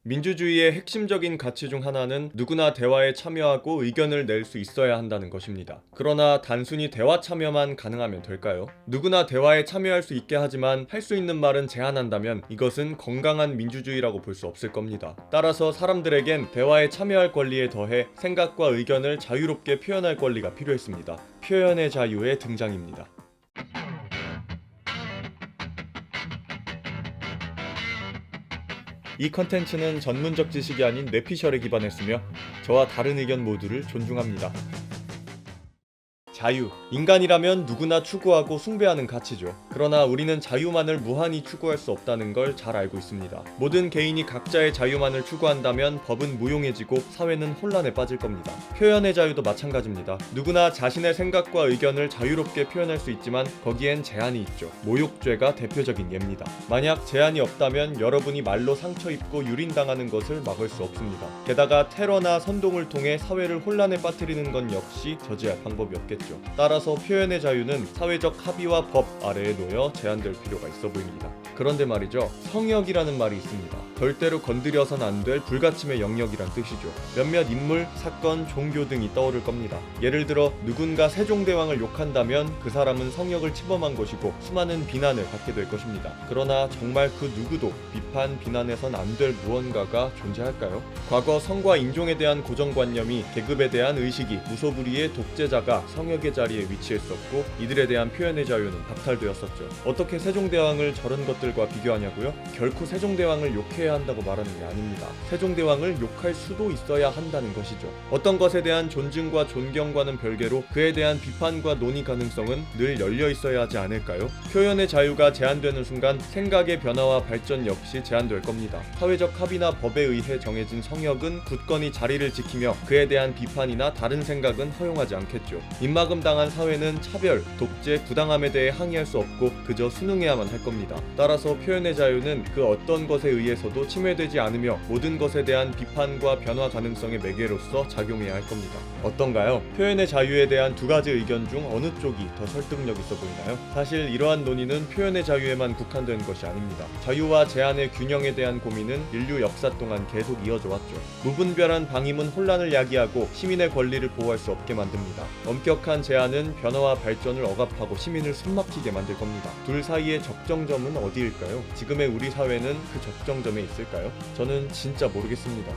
민주주의의 핵심적인 가치 중 하나는 누구나 대화에 참여하고 의견을 낼 수 있어야 한다는 것입니다. 그러나 단순히 대화 참여만 가능하면 될까요? 누구나 대화에 참여할 수 있게 하지만 할 수 있는 말은 제한한다면 이것은 건강한 민주주의라고 볼 수 없을 겁니다. 따라서 사람들에겐 대화에 참여할 권리에 더해 생각과 의견을 자유롭게 표현할 권리가 필요했습니다. 표현의 자유의 등장입니다. 이 컨텐츠는 전문적 지식이 아닌 뇌피셜에 기반했으며 저와 다른 의견 모두를 존중합니다. 자유. 인간이라면 누구나 추구하고 숭배하는 가치죠. 그러나 우리는 자유만을 무한히 추구할 수 없다는 걸 잘 알고 있습니다. 모든 개인이 각자의 자유만을 추구한다면 법은 무용해지고 사회는 혼란에 빠질 겁니다. 표현의 자유도 마찬가지입니다. 누구나 자신의 생각과 의견을 자유롭게 표현할 수 있지만 거기엔 제한이 있죠. 모욕죄가 대표적인 예입니다. 만약 제한이 없다면 여러분이 말로 상처 입고 유린당하는 것을 막을 수 없습니다. 게다가 테러나 선동을 통해 사회를 혼란에 빠뜨리는 건 역시 저지할 방법이 없겠죠. 따라서 표현의 자유는 사회적 합의와 법 아래에 놓여 제한될 필요가 있어 보입니다. 그런데 말이죠. 성역이라는 말이 있습니다. 절대로 건드려선 안 될 불가침의 영역이란 뜻이죠. 몇몇 인물, 사건, 종교 등이 떠오를 겁니다. 예를 들어 누군가 세종대왕을 욕한다면 그 사람은 성역을 침범한 것이고 수많은 비난을 받게 될 것입니다. 그러나 정말 그 누구도 비판, 비난해선 안 될 무언가가 존재할까요? 과거 성과 인종에 대한 고정관념이 계급에 대한 의식이 무소불위의 독재자가 성역의 자리에 위치했었고 이들에 대한 표현의 자유는 박탈되었었죠. 어떻게 세종대왕을 저런 것들과 비교하냐고요? 결코 세종대왕을 욕해야 한다고 말하는 게 아닙니다. 세종대왕을 욕할 수도 있어야 한다는 것이죠. 어떤 것에 대한 존중과 존경과는 별개로 그에 대한 비판과 논의 가능성은 늘 열려 있어야 하지 않을까요? 표현의 자유가 제한되는 순간 생각의 변화와 발전 역시 제한될 겁니다. 사회적 합의나 법에 의해 정해진 성역은 굳건히 자리를 지키며 그에 대한 비판이나 다른 생각은 허용하지 않겠죠. 입막음 당한 사회는 차별, 독재, 부당함에 대해 항의할 수 없고 그저 순응해야만 할 겁니다. 따라서 표현의 자유는 그 어떤 것에 의해서도 침해되지 않으며 모든 것에 대한 비판과 변화 가능성의 매개로서 작용해야 할 겁니다. 어떤가요? 표현의 자유에 대한 두 가지 의견 중 어느 쪽이 더 설득력 있어 보이나요? 사실 이러한 논의는 표현의 자유에만 국한된 것이 아닙니다. 자유와 제한의 균형에 대한 고민은 인류 역사 동안 계속 이어져 왔죠. 무분별한 방임은 혼란을 야기하고 시민의 권리를 보호할 수 없게 만듭니다. 엄격한 제한은 변화와 발전을 억압하고 시민을 숨막히게 만들 겁니다. 둘 사이의 적정점은 어디일까요? 지금의 우리 사회는 그 적정점에 있을까요? 저는 진짜 모르겠습니다.